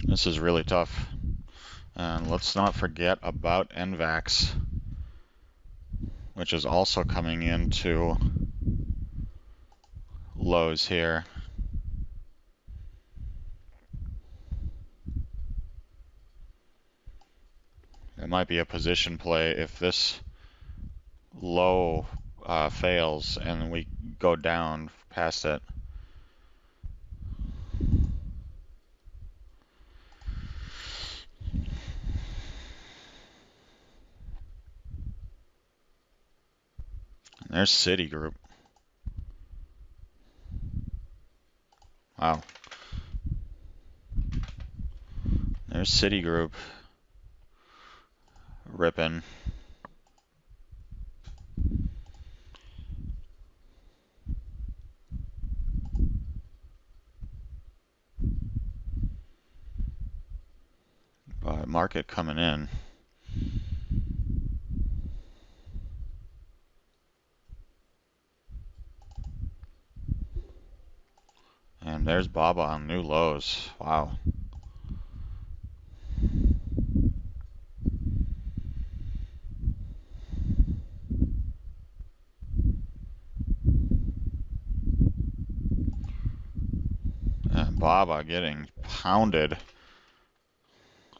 This is really tough. And let's not forget about NVAX, which is also coming into lows here. It might be a position play if this low fails and we go down past it. There's Citigroup. Wow. There's Citigroup ripping. But market coming in. And there's BABA on new lows. Wow. And BABA getting pounded.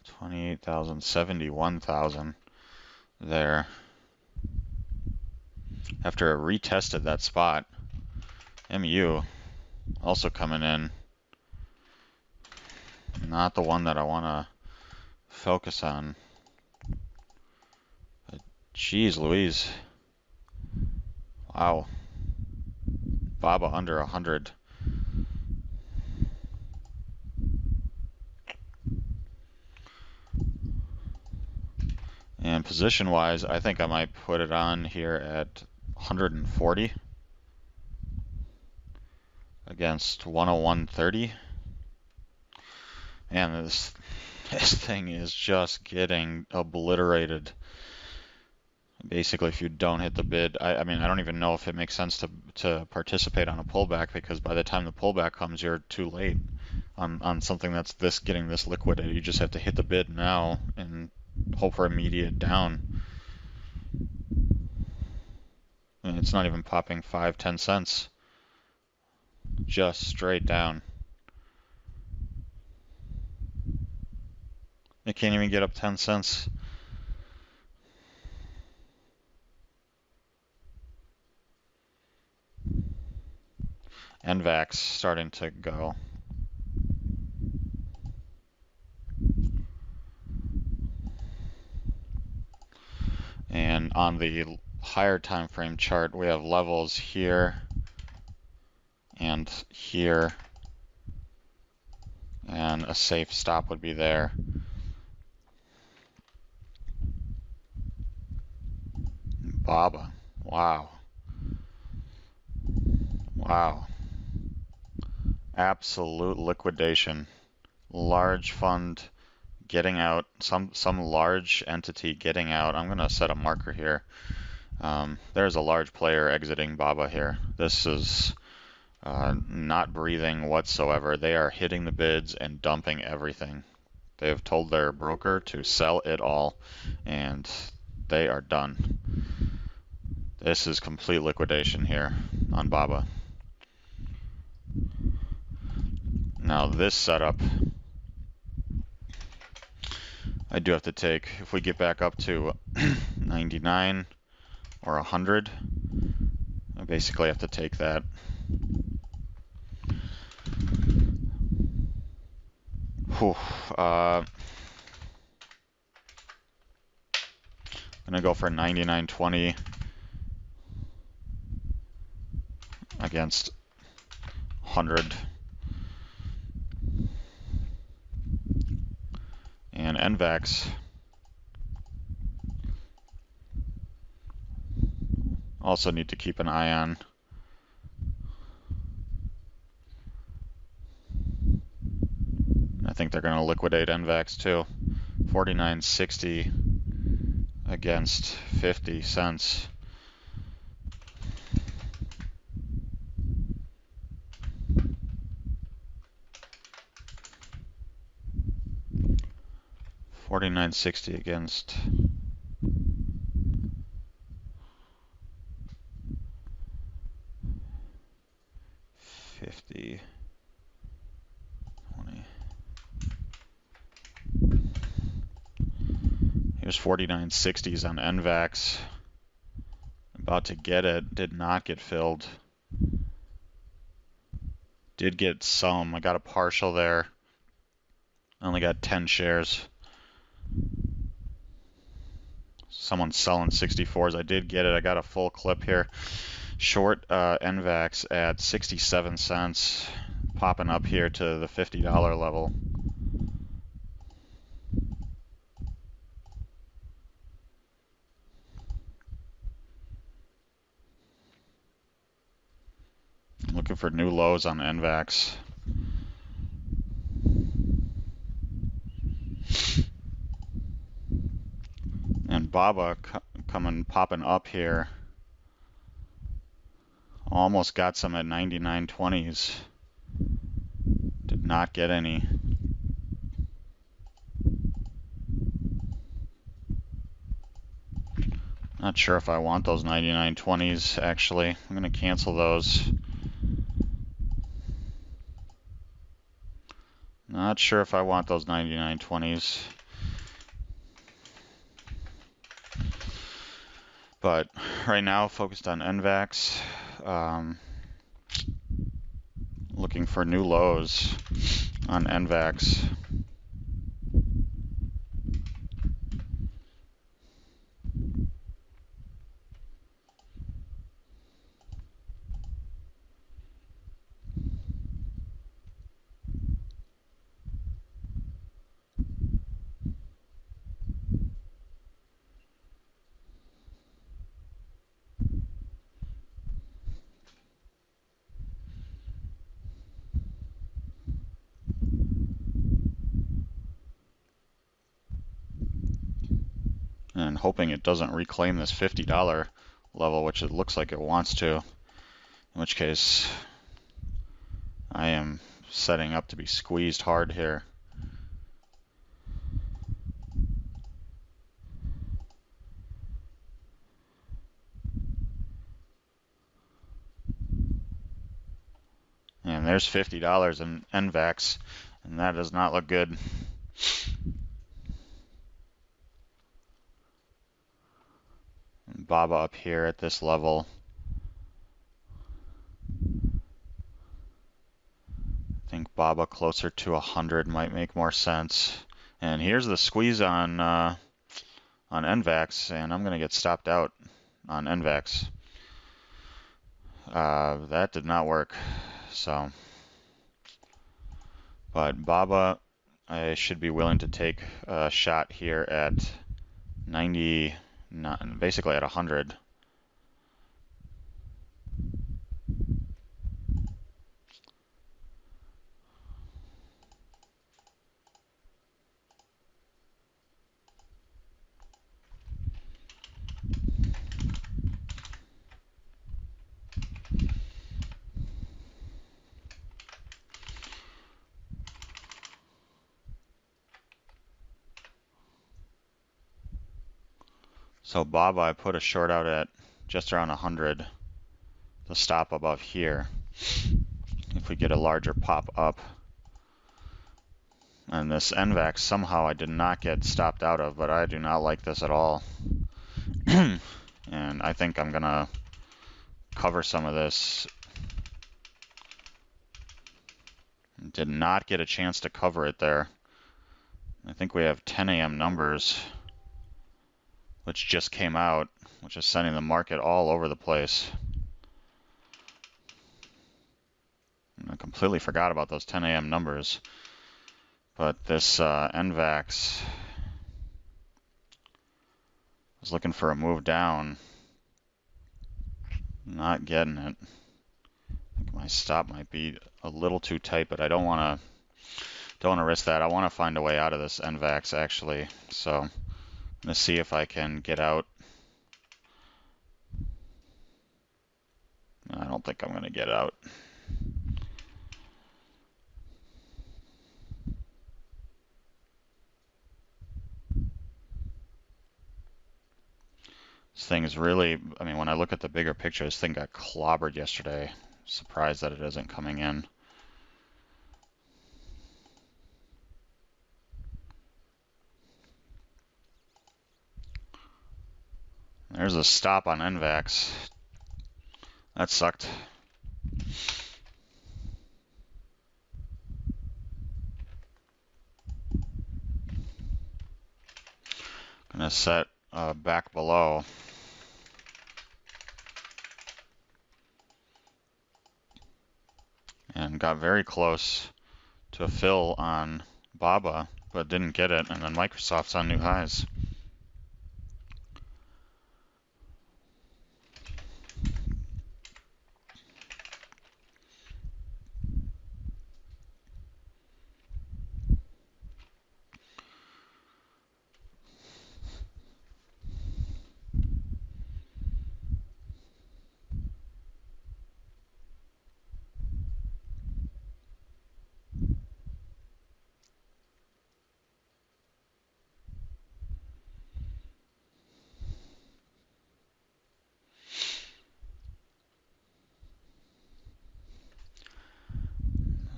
28,000, 71,000 there. After it retested that spot. MU also coming in. Not the one that I want to focus on. But geez Louise. Wow. BABA under 100. And position-wise, I think I might put it on here at 140 against 101.30. And this thing is just getting obliterated. Basically, if you don't hit the bid, I mean, I don't even know if it makes sense to participate on a pullback, because by the time the pullback comes, you're too late on something that's getting this liquidated. You just have to hit the bid now and hope for immediate down. And it's not even popping 5-10 cents. Just straight down. It can't even get up 10 cents. NVAX starting to go. And on the higher time frame chart, we have levels here and here, and a safe stop would be there. BABA, wow. Wow. Absolute liquidation. Large fund getting out, some large entity getting out. I'm gonna set a marker here. There's a large player exiting BABA here. This is not breathing whatsoever. They are hitting the bids and dumping everything. They have told their broker to sell it all, and they are done. This is complete liquidation here on BABA. Now this setup, I do have to take, if we get back up to 99 or 100, I basically have to take that. Whew, I'm gonna go for 99.20 against 100. And NVAX also need to keep an eye on. I think they're going to liquidate NVAX too. 49.60 against 50 cents. 49.60 against 50, 20. Here's 49.60s on NVAX. About to get it, did not get filled. Did get some, I got a partial there. I only got 10 shares. Someone's selling 64s. I did get it. I got a full clip here. Short NVAX at 67 cents, popping up here to the $50 level. Looking for new lows on NVAX. And BABA popping up here. Almost got some at 99.20s. Did not get any. Not sure if I want those 99.20s actually. I'm going to cancel those. Not sure if I want those 99.20s. But right now, focused on NVAX. Looking for new lows on NVAX. And hoping it doesn't reclaim this $50 level, which it looks like it wants to, in which case I am setting up to be squeezed hard here. And there's $50 in NVAX, and that does not look good. And BABA up here at this level. I think BABA closer to 100 might make more sense. And here's the squeeze on NVAX, and I'm going to get stopped out on NVAX. That did not work. So, but BABA, I should be willing to take a shot here at 90, basically at 100. So BABA, I put a short out at just around 100. The stop above here. If we get a larger pop up. And this NVAX somehow I did not get stopped out of, but I do not like this at all. And I think I'm gonna cover some of this. Did not get a chance to cover it there. I think we have 10 a.m. numbers, which just came out, which is sending the market all over the place. I completely forgot about those 10 a.m. numbers. But this NVAX is looking for a move down. Not getting it. I think my stop might be a little too tight, but I don't want to risk that. I want to find a way out of this NVAX actually. So I'm going to see if I can get out. I don't think I'm going to get out. This thing is really, I mean, when I look at the bigger picture, this thing got clobbered yesterday. Surprised that it isn't coming in. There's a stop on NVAX. That sucked. Gonna set back below. And got very close to a fill on BABA, but didn't get it. And then Microsoft's on new highs.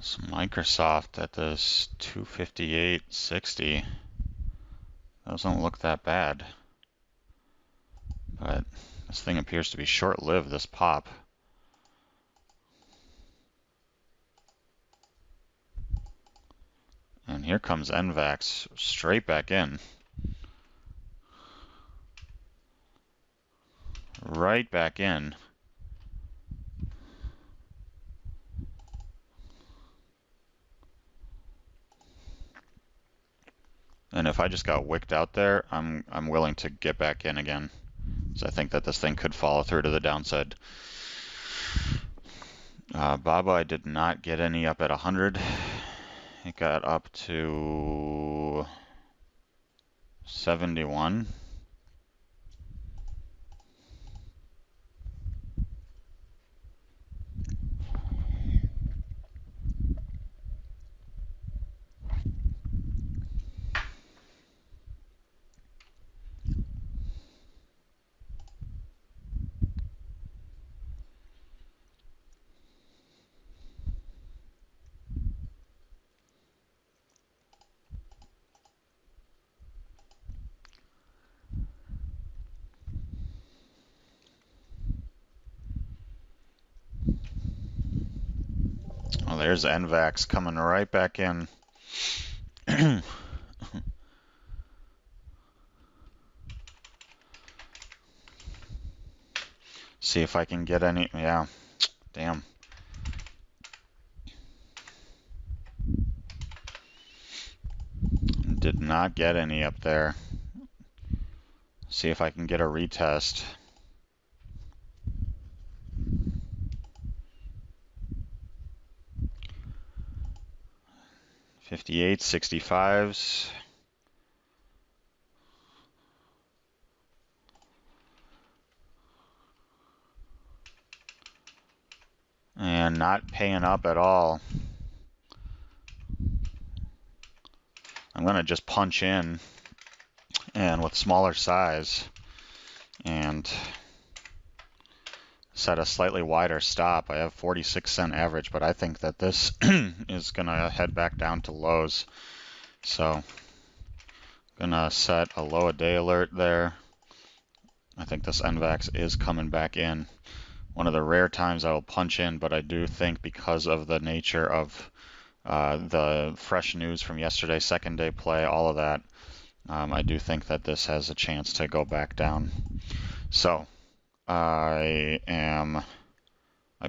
So Microsoft at this 258.60 doesn't look that bad, but this thing appears to be short-lived, this pop. And here comes NVAX straight back in. Right back in. And if I just got wicked out there, I'm willing to get back in again. So I think that this thing could follow through to the downside. BABA, I did not get any up at 100. It got up to 71. Oh, there's NVAX coming right back in. See if I can get any, yeah, damn. Did not get any up there. See if I can get a retest. $58.65s. And not paying up at all. I'm going to just punch in and with smaller size and set a slightly wider stop. I have 46-cent average, but I think that this is going to head back down to lows. So I'm going to set a low a day alert there. I think this NVAX is coming back in. One of the rare times I will punch in, but I do think because of the nature of the fresh news from yesterday, second day play, all of that, I do think that this has a chance to go back down. So I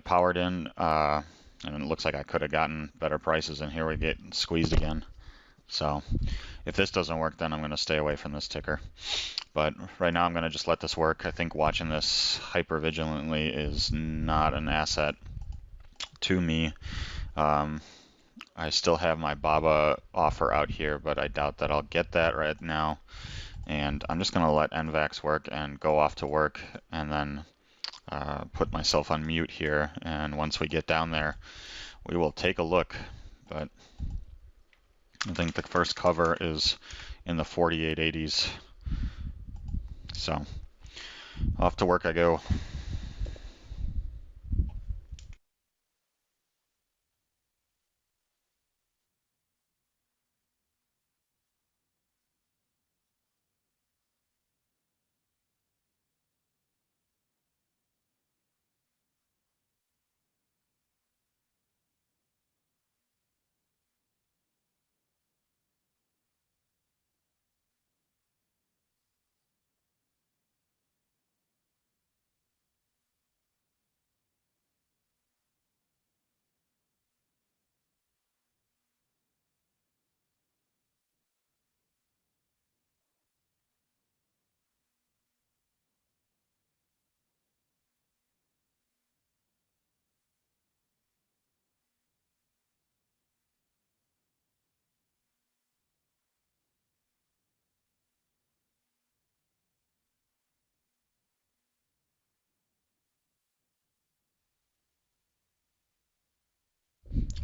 powered in, and it looks like I could have gotten better prices, and here we get squeezed again. So if this doesn't work, then I'm going to stay away from this ticker. But right now I'm going to just let this work. I think watching this hyper vigilantly is not an asset to me. I still have my BABA offer out here, but I doubt that I'll get that right now. And I'm just going to let NVAX work and go off to work, and then put myself on mute here. And once we get down there, we will take a look. But I think the first cover is in the 48.80s. So Off to work I go.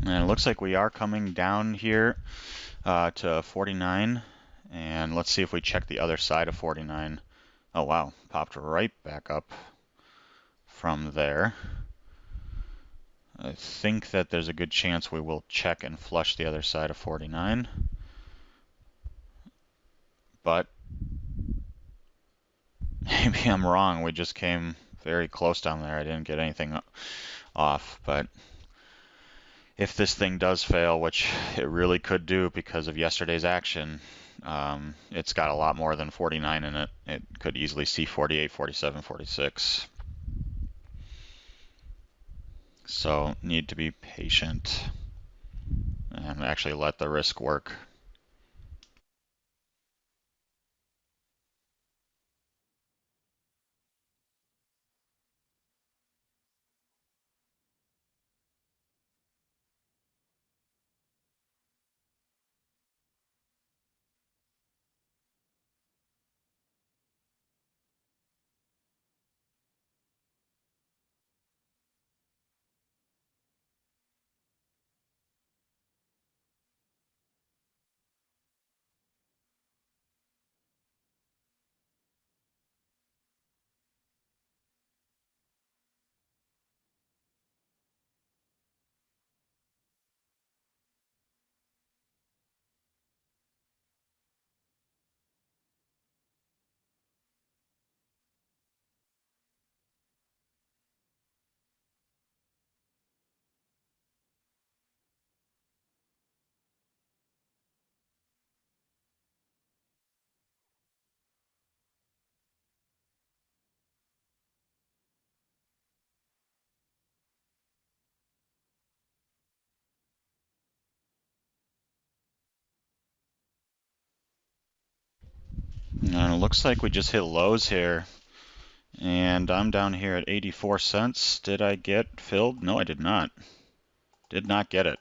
And it looks like we are coming down here to 49. And let's see if we check the other side of 49. Oh wow, popped right back up from there. I think that there's a good chance we will check and flush the other side of 49. But maybe I'm wrong. We just came very close down there. I didn't get anything off. But if this thing does fail, which it really could do because of yesterday's action, it's got a lot more than 49 in it. It could easily see 48, 47, 46. So need to be patient and actually let the risk work. And it looks like we just hit lows here. And I'm down here at 84 cents. Did I get filled? No, I did not. Did not get it.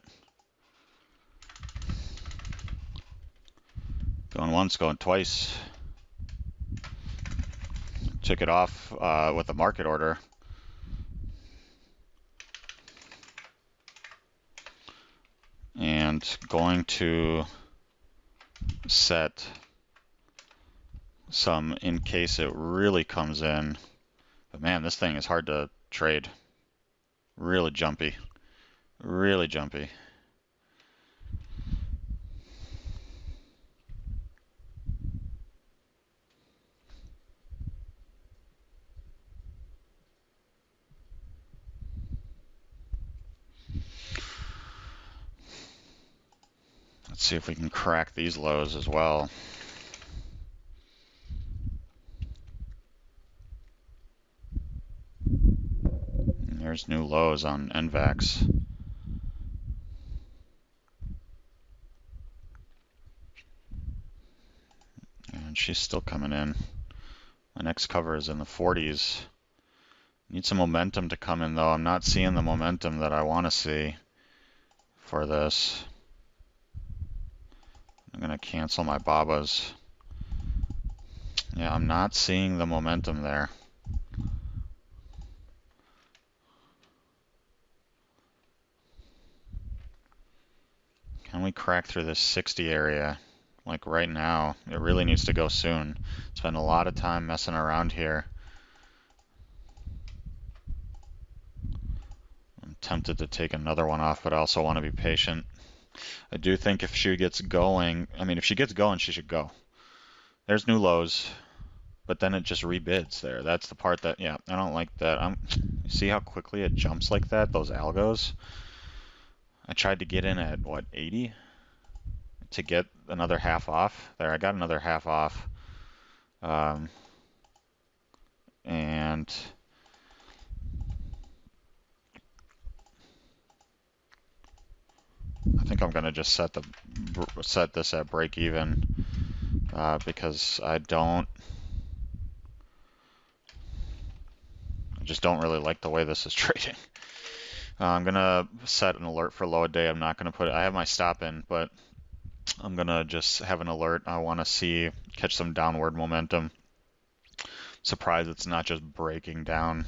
Going once, going twice. Took it off with a market order. And going to set some in case it really comes in. But man, this thing is hard to trade. Really jumpy. Really jumpy. Let's see if we can crack these lows as well. And there's new lows on NVAX. And she's still coming in. My next cover is in the 40s. Need some momentum to come in though. I'm not seeing the momentum that I want to see for this. I'm going to cancel my BABAs. Yeah, I'm not seeing the momentum there. Can we crack through this 60 area? Like right now. It really needs to go soon. Spend a lot of time messing around here. tempted to take another one off, but I also want to be patient. I do think if she gets going, I mean, if she gets going, she should go. There's new lows, but then it just rebids there. That's the part that, yeah, I don't like that. See how quickly it jumps like that, those algos? I tried to get in at, what, 80? To get another half off. There, I got another half off. And I think I'm gonna just set this at break even because I just don't really like the way this is trading. I'm gonna set an alert for low a day. I'm not gonna put it. I have my stop in, but I'm gonna just have an alert. I want to catch some downward momentum. Surprised it's not just breaking down.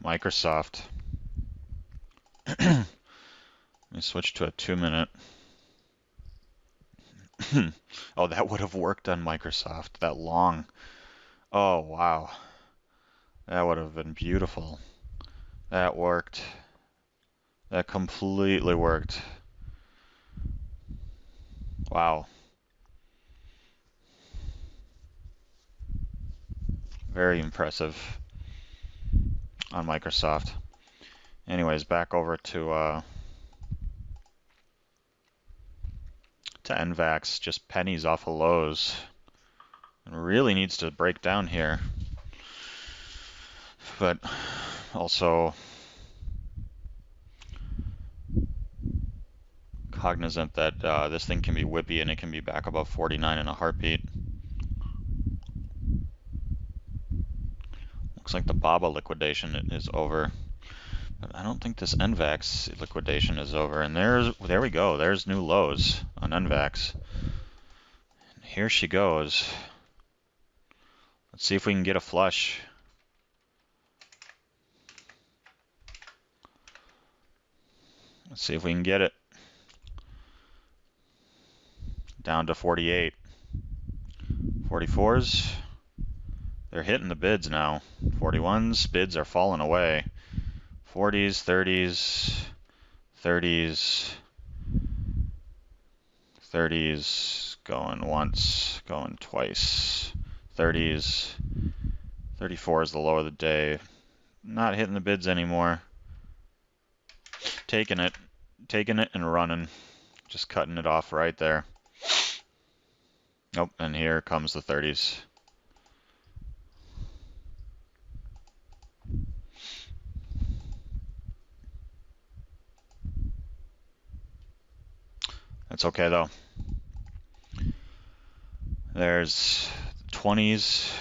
Microsoft. Let me switch to a 2-minute. Oh, that would have worked on Microsoft. That long. Oh, wow. That would have been beautiful. That worked. That completely worked. Wow. Very impressive on Microsoft. Anyways, back over to NVAX, just pennies off of lows. It really needs to break down here. But also cognizant that this thing can be whippy and it can be back above 49 in a heartbeat. Looks like the BABA liquidation is over. But I don't think this NVAX liquidation is over. And there we go. There's new lows on NVAX. And here she goes. Let's see if we can get a flush. Let's see if we can get it. Down to 48. 44s. They're hitting the bids now. 41s, bids are falling away. 40s, 30s, 30s, 30s, going once, going twice. 30s, 34 is the low of the day. Not hitting the bids anymore. Taking it and running. Just cutting it off right there. Nope, and here comes the 30s. That's okay though. There's 20s.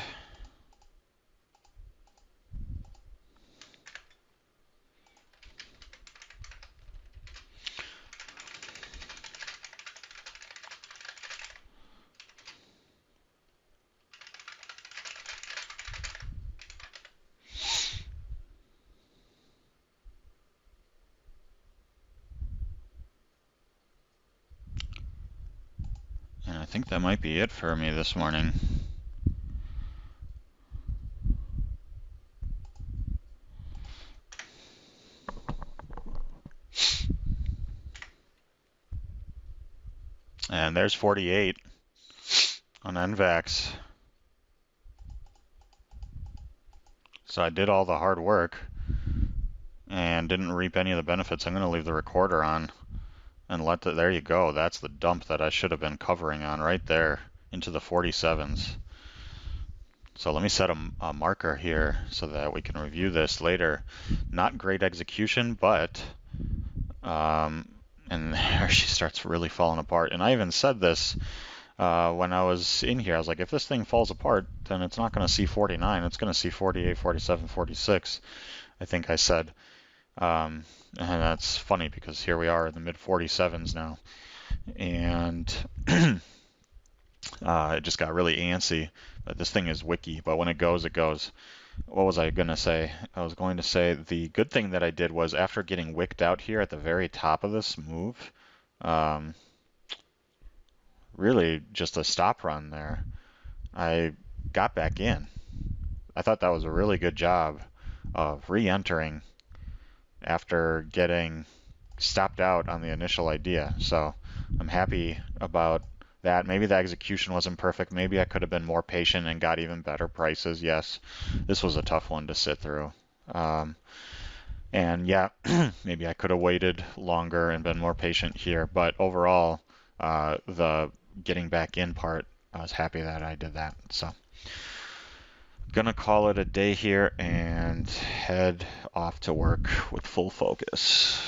And I think that might be it for me this morning. And there's 48 on NVAX. So I did all the hard work and didn't reap any of the benefits. I'm going to leave the recorder on and there you go. That's the dump that I should have been covering on right there into the 47s. So let me set a marker here so that we can review this later. Not great execution, but and there she starts really falling apart. And I even said this when I was in here. I was like, if this thing falls apart, then it's not going to see 49. It's going to see 48, 47, 46, I think I said. And that's funny because here we are in the mid 47s now. And it just got really antsy. But this thing is wicky, but when it goes, it goes. What was I going to say? I was going to say the good thing that I did was after getting wicked out here at the very top of this move, really just a stop run there. I got back in. I thought that was a really good job of re-entering after getting stopped out on the initial idea. So I'm happy about that. Maybe the execution wasn't perfect. Maybe I could have been more patient and got even better prices. Yes, this was a tough one to sit through. And yeah, maybe I could have waited longer and been more patient here. But overall, the getting back in part, I was happy that I did that. So gonna call it a day here and head off to work with full focus.